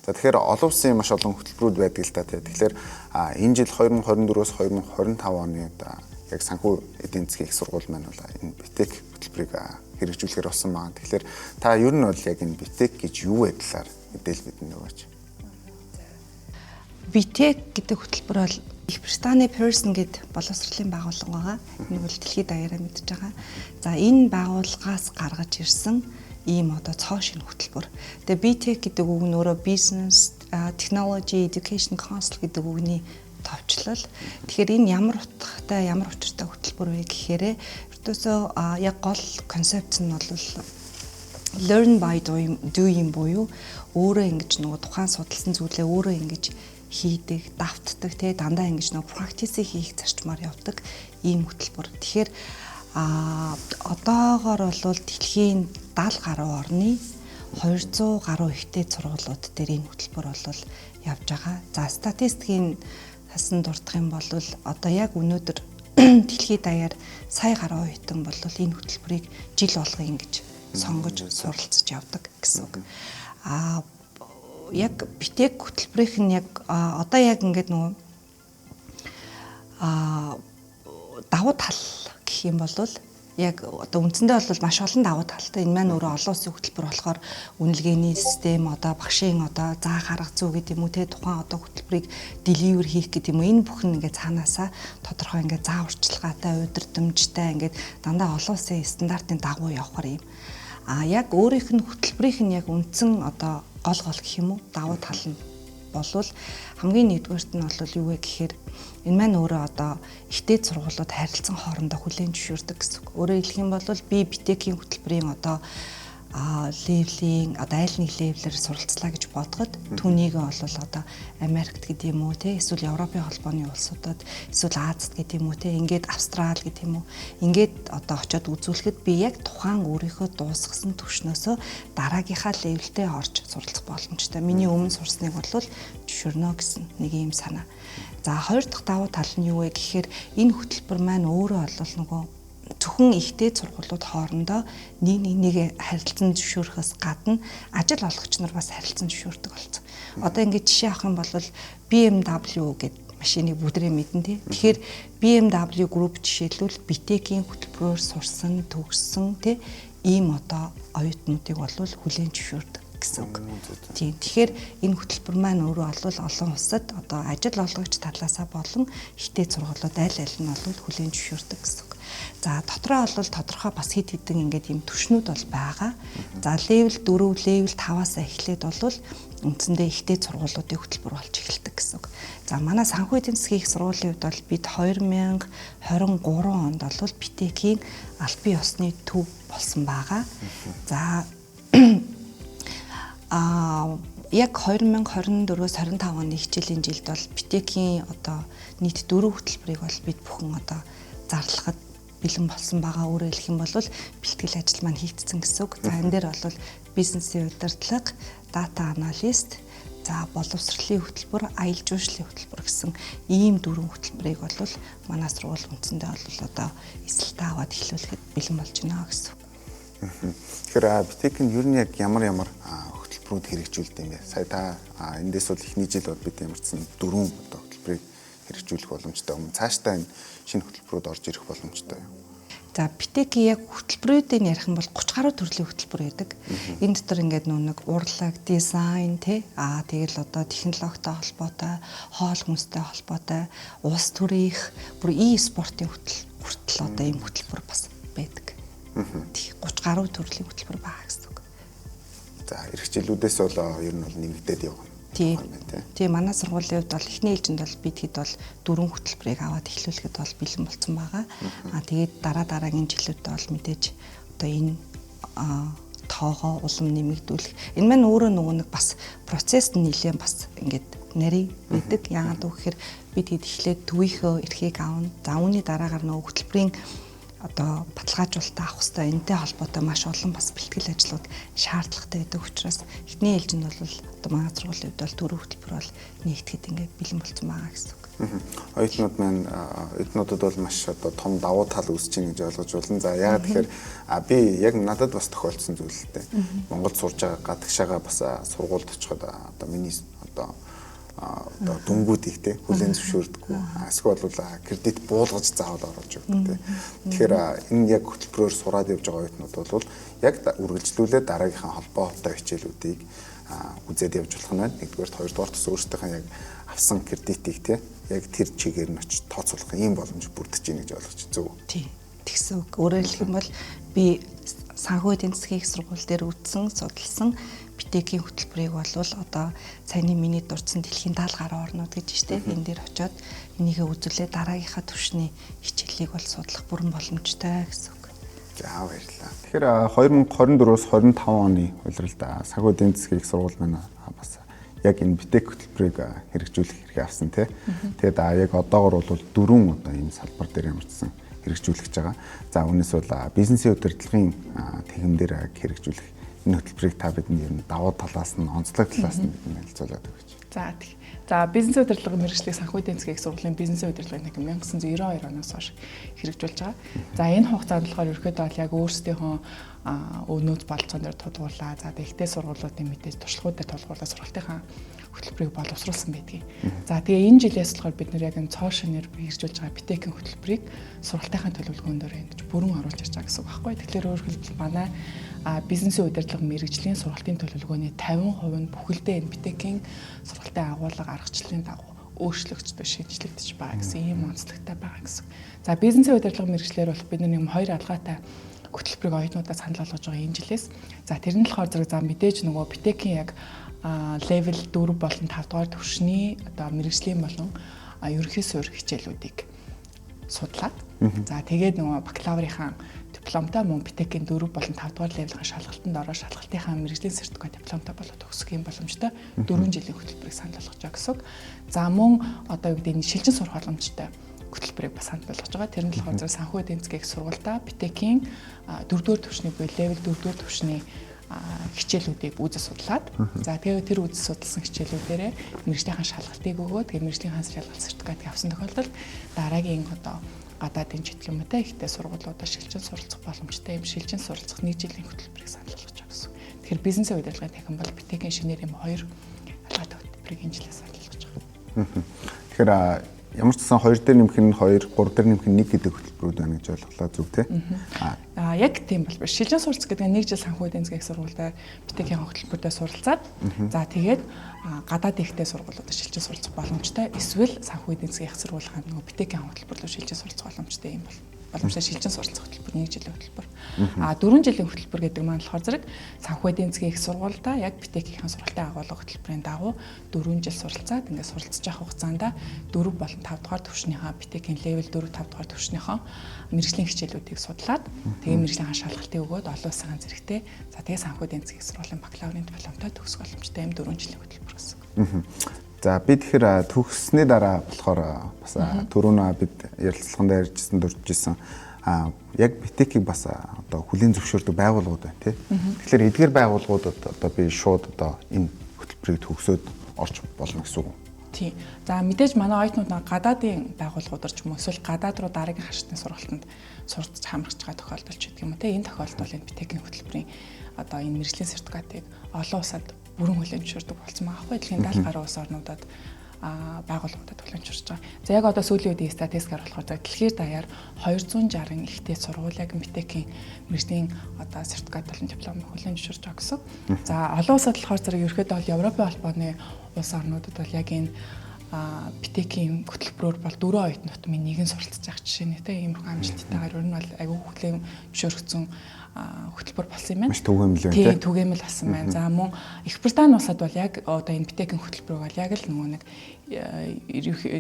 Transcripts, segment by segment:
За тэгэхээр олон улсын маш олон хөтөлбөрүүд байдаг л та. Тэгэхээр энэ жил 2024-өөс 2025 оны яг санхүү эдийн засгийн их сургууль маань бол энэ БТЭК хөтөлбөрийг хэрэгжүүлэхээр болсон байна. Тэгэхээр та ер нь бол яг энэ БТЭК гэж юу вэ талаар мэдээлэл бидэнд өгөөч. БТЭК гэдэг хөтөлбөр бол Их Британий Pearson гэдэг боловсролын байгууллага байгаа. Энэ бол дэлхийд даяараа мэдж байгаа. За энэ байгууллагаас гаргаж ирсэн ийм одоо цоо шинэ хөтөлбөр. Тэгээ BTEC гэдэг үг нь өөрөө Business Technology Education Council гэдэг үгний товчлол. Тэгэхээр энэ ямар утгатай, ямар учиртай хөтөлбөр вэ гэхээр ердөөсөө яг гол концепц нь бол learn by doing буюу өөрөө ингэж нөгөө тухайн судалсан зүйлээ өөрөө ингэж хийдэг, давтдаг, дандаа ингэж нөгөө practice-ийг хийх зарчмаар явдаг ийм хөтөлбөр. Тэгэхээр одоогоор бол дэлхийн 70 гаруй орны 200 гаруй ихтэй сургуулиуд дээр энэ хөтөлбөр бол явж байгаа. За статистикийн хасан дурдах юм бол одоо яг өнөөдөр дэлхийд даяар сая гаруй оюутан бол энэ хөтөлбөрийг жил болго ингэж сонгож суралцж явдаг гэсэн үг. Яг БТЭК хөтөлбөрийнх нь яг одоо яг ингээд нөгөө давуу тал гэх юм бол яг одоо үндсэндээ бол маш олон давуу талтай. Энэ маань өөрөө олон улсын хөтөлбөр болохоор үнэлгээний систем, одоо багшийн одоо заах арга зүй гэдэг юм уу те тухайн одоо хөтөлбөрийг деливер хийх гэдэг юм уу энэ бүхэн ингээд цаанаасаа тодорхой ингээд заа урчлагаатай, удирдамжтай ингээд дандаа олон улсын стандартын дагуу явахар юм. Яг өөрийнх нь хөтөлбөрийнх нь яг үндсэн одоо гол гэх юм уу давуу тал нь болвол хамгийн нэгдүгээрт нь бол юу вэ гэхээр энэ маань өөрөө одоо ихтэй сургуулиуд харилцан хоорондоо хүлээн зөвшөөрдөг гэсэн үг. Өөрөөр хэлэх юм бол би БТЭК-ийн хөтөлбөрийн одоо левлийн одоо аль нэг левлээр суралцлаа гэж бодоход түүнийг бол одоо Америкт гэдэг юм уу те эсвэл Европын холбооны улсуудад эсвэл Азад гэдэг юм уу те ингээд Австрал гэдэг юм уу ингээд одоо очиод үзүүлэхэд би яг тухайн өөрийнхөө дуусгасан түвшнөөсөө дараагийнхаа левелтэй орж суралцах боломжтой. Миний өмнө сурсныг бол зөвшөөрнө гэсэн нэг юм санаа. За хоёр дахь давуу тал нь юу вэ гэхээр энэ хөтөлбөр маань өөрөө бол нөгөө зөвхөн ихтэй сургуулиуд хоорондоо нэг харилцан зөвшөөрөхөөс гадна ажил олгогч нар бас харилцан зөвшөөрдөг болсон. Одоо ингээд жишээ авах юм бол BMW гэдэг машиныг бүдрээ мэднэ тий. Тэгэхээр BMW Group жишээлбэл БТЭК-ийн хөтөлбөрөөр сурсан, төгссөн тий ийм одоо оюутнуудыг бол хүлээн зөвшөөрдөг гэсэн үг. Тийм. Тэгэхээр энэ хөтөлбөр маань өөрөө олон улсад одоо ажил олгогч талаасаа болон ихтэй сургуулиуд аль нь бол хүлээн зөвшөөрдөг гэсэн үг. За дотроо бол тодорхой бас хэд хэдэн ингээд юм түвшнүүд бол байгаа. За левел 4, левел 5-аас эхлээд бол үндсэндээ ихтэй сургуулиудын хөтөлбөр болж эхэлдэг гэсэн үг. За манай санхүү эдийн засгийн их сургуулийн хувьд бол бид 2023 онд бол БТЭК-ийн албан ёсны төв болсон байгаа. За яг 2024-өөс 25 оны хичээлийн жилд бол БТЭК-ийн одоо нийт 4 хөтөлбөрийг бол бид бүхэн одоо зарлахад бэлэн болсон байгаа. Өөрөөр хэлэх юм бол бэлтгэл ажил маань хийгдсэн гэсэн үг. За энэ дээр бол бизнесийн удирдлага, дата аналист, за боловсролын хөтөлбөр, аялал жуулчлалын хөтөлбөр гэсэн ийм 4 хөтөлбөрийг бол манай сургууль үндсэндээ бол одоо эсэлтээ аваад эхлүүлэхэд бэлэн болж байна гэсэн үг. Тэгэхээр БТЭК нь ер нь яг ямар хөтөлбөрүүд хэрэгжүүлдэг юм бэ? Сая та эндээс бол эхний жил бол бид ямарчсан 4 одоо хөтөлбөрийг хэрэгжүүлэх боломжтой юм. Цаашдаа энэ шинэ хөтөлбөрүүд орж ирэх боломжтой юм. За БТЭК-ийн яг хөтөлбөрүүдийн ярих юм бол 30 гаруй төрлийн хөтөлбөр байдаг. Энэ дотор ингээд нэг урлаг, дизайн тэгэл одоо технологитой холбоотой, хоол хүнстэй холбоотой, улс төрийн бүр e-спортын хүртэл одоо ийм хөтөлбөр бас байдаг. 30 гаруй төрлийн хөтөлбөр байгаа гэсэн үг. За эх жилүүдээс бол ер нь бол нэмэгдээд явна. Тийм манай сургуулийн хувьд бол эхний ээлжинд бол бид хэд бол 4 хөтөлбөрийг аваад эхлүүлэхэд бол бэлэн болсон байгаа. Тэгээд дараагийн жилүүдэд бол мэдээж одоо энэ тоогоо улам нэмэгдүүлэх. Энэ маань өөрөө нөгөө нэг бас процесс нэлээд бас ингээд нарийн байдаг. Яагаад гэвэл бид хэд эхлээд төвийнхөө эрхийг аавна. За үүний дараагаар нөгөө хөтөлбөрийн одоо баталгаажуулалтаа авах хэрэгтэй. Энэтэй холбоотой маш олон бас бэлтгэл ажлууд шаардлагатай байдаг учраас эхний ээлжинд бол одоо манай сургуулийн хувьд бол 4 хөтөлбөр бол нэгтгэхэд ингээд бэлэн болсон байгаа гэсэн үг. Оюутнууд маань оюутнуудад бол маш одоо том давуу тал үүсэж байна гэж ойлгож байна. За яагаад тэгэхээр би яг надад бас тохиолдсон зүйл л дээ. Монголд сурж байгаа гадагшаага бас сургуульд очиход одоо миний одоо дүнгуудыг те хүлээн зөвшөөрдөггүй. Эсвэл бол кредит буулгаж заавал оруулж өгдөг те. Тэгэхээр энэ яг хөтөлбөрөөр сураад явж байгаа оюутнууд бол яг үргэлжлүүлээд дараагийнхаа холбоотой хичээлүүдийг үзээд явж болох нь байна. Нэгдүгээр, хоёрдугаар бас өөрсдийнхээ яг авсан кредитийг те яг тэр чигээр нь очиж тооцоолох ийм боломж бүрдэж байна гэж ойлгож байна. Зөв. Тийм. Тэгсэн үг. Өөрөөр хэлэх юм бол би санхүү эдийн засгийн их сургууль дээр үтсэн, судалсан битэкийн хөтөлбөрийг болвол одоо саяны миний дурдсан дэлхийн 70 гаруй орнууд гэж штэ энэ дээр очиод энийгээ үзүүлээд дараагийнхаа түвшний хичээлийг бол судлах бүрэн боломжтой гэсэн үг. За баярлалаа. Тэгэхээр 2024-өөс 25 оны улиралд санхүү эдийн засгийн их сургууль маань бас яг энэ битэк хөтөлбөрийг хэрэгжүүлэх хэрэгээ авсан тий. Тэгээд яг одоогор бол 4 одоо энэ салбар дээр ямарчсан хэрэгжүүлэх гэж байгаа. За үүнээс бол бизнесийн удирдлагын тэгмээр хэрэгжүүлэх энэ хөтөлбөрийг та бидний ер нь давуу талаас нь, онцлог талаас нь бидний хэлцүүлээд өгч. За бизнесийн удирдлагын мэргэжлийг санхүү эдийн засгийн их сургуулийн бизнесийн удирдлагын нэг 1992 оноос хойш хэрэгжүүлж байгаа. За энэ хугацаанд болохоор ерөөхдөө бол яг өөрсдийнхөө өнөөд болцоон дээр тодгуурлаа. За ихтэй сургуулиудын мэдээж туршлагуудад тодгуурлаа сургалтынхаа хөтөлбөрийг боловсруулсан байдгийг. За тэгээ энэ жилээс болохоор бид нэр яг энэ цоо шинээр хэрэгжүүлж байгаа битэкийн хөтөлбөрийг сургалтынхаа төлөвлөгөөн дээр энд бүрэн оруулж ирж байгаа гэсэн үг байхгүй. Тэгэхээр өөрөөр хэлбэл манай бизнесийн удирдлага мэргэжлийн сургалтын төлөвлөгөөний 50% нь бүхэлдээ энэ битэкийн сургалтын агуулга аргачлалын дагуу өөрчлөгдсөн шинжлэгдэж байгаа гэсэн ийм онцлогтой байгаа гэсэн. За бизнесийн удирдлага мэргэжлэр бол бид нэг хоёр алгаатай хөтөлбөрийг оюутнуудад санал болгож байгаа энэ жилээс. За тэр нь болохоор зэрэг за мэдээж нөгөө битэкийн яг левел 4 болон 5 дугаар түвшний одоо мэргэжлийн болон ерөнхий суурь хичээлүүдийг судлаад за тэгээд нөгөө бакалаврынхаа дипломтой мөн битэкийн 4 болон 5 дугаар левлийн шалгалтанд ороо шалгалтынхаа мэргэжлийн сертификат дипломтой болоод төгсөх юм боломжтой 4 жилийн хөтөлбөрийг санал болгож байгаа гэсэн. За мөн одоо юу гэдэг нь шилжин сурах боломжтой хөтөлбөрийг бас санал болгож байгаа. Тэр нь болохоор зөв санхүү эдийн засгийн их сургуультай битэкийн 4-р түвшний буюу левел 4-р түвшний хичээлүүдийг үзэж судлаад за тэгээд тэр үзэж судалсан хичээлүүдээрээ мэргэжлийнхаа шалгалтыг өгөөд тэгээд мэргэжлийн шалгалт сертификатыг авсан тохиолдолд дараагийн одоо гадаадын чиглэлмтэй ихтэй сургуулиудаар шилжин суралцах боломжтой юм шилжин суралцах 1 жилийн хөтөлбөрийг санал болгож байгаа гэсэн. Тэгэхээр бизнесийн удирдлагын танхим бол битэкийн шинээр юм 2 алгаатай хөтөлбөрийг энэ жилээс санал болгож байгаа. Тэгэхээр ямар ч гэсэн 2 дээр нэмэх нь 2, 3 дээр нэмэх нь 1 гэдэг хөтөлбөрүүд байна гэж ойлголоо зүг тий. Яг тийм бол биш. Шилжин суралцах гэдэг нь 1 жил санхүү эдийн засгийн их сургуультай битэкийн хөтөлбөрөдөө суралцаад за тэгээд гадаад ихтэй сургуулиудад шилжин суралцах боломжтой. Эсвэл санхүү эдийн засгийн их сургуулийн нөгөө битэкийн хөтөлбөрлөөр шилжин суралцах боломжтой юм бол боломжтой шилжин суралцах хөтөлбөр 1 жилийн хөтөлбөр. 4 жилийн хөтөлбөр гэдэг маань болохоор зэрэг санхүү эдийн засгийн их сургуультай яг битэкийн сургалтын агуулга хөтөлбөрийн дагуу 4 жил суралцаад ингээд суралцж явах хугацаанд 4 болон 5 дугаар түвшнийхаа битэкийн левел 4 5 дугаар түвшнийхаа мэргэжлийн хичээлүүдийг судлаад тэгээ мэргэжлийн шалгалтыг өгөөд олон улсын ганц зэрэгтэй за тэгээ санхүү эдийн засгийн их сургуулийн бакалаврын дипломтой төгсөх боломжтой юм 4 жилийн хөтөлбөр гэсэн. За би тэгэхээр төгссөний дараа болохоор бас түрүүнээ бид ярилцлаганд ярьжсэн дуржсэн яг битэкийг бас одоо хүлийн зөвшөөрдөг байгууллагууд байна тий. Тэгэхээр эдгээр байгууллагуудад одоо би шууд одоо энэ хөтөлбөрийг төгсөөд орч болно гэсэн үг. Тийм. За мэдээж манай оюутнууд гадаадын байгууллагуудаар ч юм уу эсвэл гадаад руу дараагийн хашигтны сургалтанд сурч хамрагч байгаа тохиолдол ч гэдэг юм уу тий. Энэ тохиолдолд энэ битэкийн хөтөлбөрийн одоо энэ мэргэжлийн сертификатыг олон улсад бүрэн хүлээн зөвшөөрдөг болсон байгаа байхгүй. Дэлхийн 70 гаруй улс орнуудад байгууллагуудад хүлээн зөвшөөрч байгаа. За яг одоо сүүлийн үеийн статистикаар болохоор дэлхийд даяар 260 ихтэй сургууль яг битэкийн мэргэжлийн одоо сертификат болон диплом хүлээн зөвшөөрч байгаа гэсэн. За олон улсад болохоор зэрэг ерөөхдөө бол Европын холбооны улс орнуудад бол яг энэ битэкийн хөтөлбөрөөр бол 4 оюутнууд минь нэгэн суралцж байгаа жишээ нь тийм иймэрхүү амжилттайгаар ер нь бол аягүй хүлээн зөвшөөрөгдсөн хөтөлбөр болсон юм байна. Маш түгээмэл байна тийм. Түгээмэл болсон байна. За мөн Их Британи улсад бол яг одоо энэ битэкийн хөтөлбөрөөр бол яг л нөгөө нэг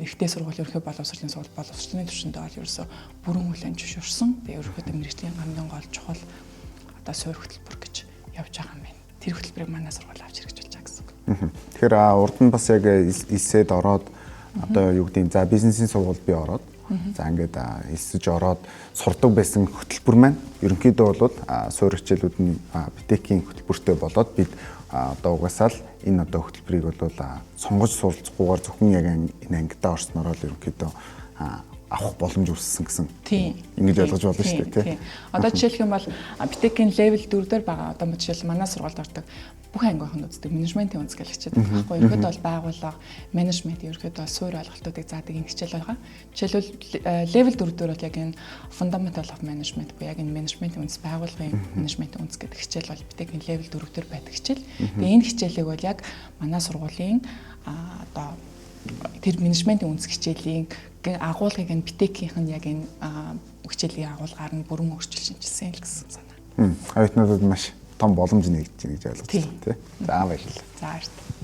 ихтэй сургууль ерөнхий боловсролын сургууль боловсролын түвшиндээ бол ерөөсө бүрэн хүлээн зөвшөөрсөн. Тэгээ ерөнхийдөө мэргэжлийн хамгийн гол чухал одоо суурь хөтөлбөр гэж явж байгаа юм байна. Тэр хөтөлбөрийг манай сургууль авч хэрэгжүүлж байгаа гэсэн. Тэгэхээр урд нь бас яг элсэд ороод одоо юу гэдэг нь за бизнесийн сургууль би ороод за ингээд элсэж ороод сурдаг байсан хөтөлбөр маань ерөнхийдөө бол суурь хичээлүүд нь битэкийн хөтөлбөртэй болоод бид одоо угаасаа л энэ одоо хөтөлбөрийг бол сонгож суралцахгүйгээр зөвхөн яг энэ ангидаа орсноор л ерөнхийдөө авах боломж үүссэн гэсэн. Ингэж ойлгож болно шүү дээ, тийм. Одоо жишээлх юм бол Битекийн level 4 дээр байгаа одоо жишээл манай сургуульд ордог бүх анги охин үздэг менежментийн үндэс гэж хичээдэг байхгүй. Ерөнхийдөө бол байгууллага, менежмент ерөнхийдөө бол суурь ойлголтуудыг заадаг энэ хичээл байгаа. Жишээлбэл level 4 дээр бол яг энэ fundamental of management буюу яг энэ менежментийн үндэс, байгууллагын менежментийн үндэс гэдэг хичээл бол Битекийн level 4 дээр байдаг хичээл. Тэгээ энэ хичээлийг бол яг манай сургуулийн одоо тэр менежментийн үндэс хичээлийн агуулгыг энэ Битекийнх нь яг энэ хичээлийн агуулгаар нь бүрэн өөрчилж шинжилсэн л гэсэн санаа. Оюутнуудад маш том боломж нэгж байна гэж ойлгож байна, тийм. За баярлалаа. За баярлалаа.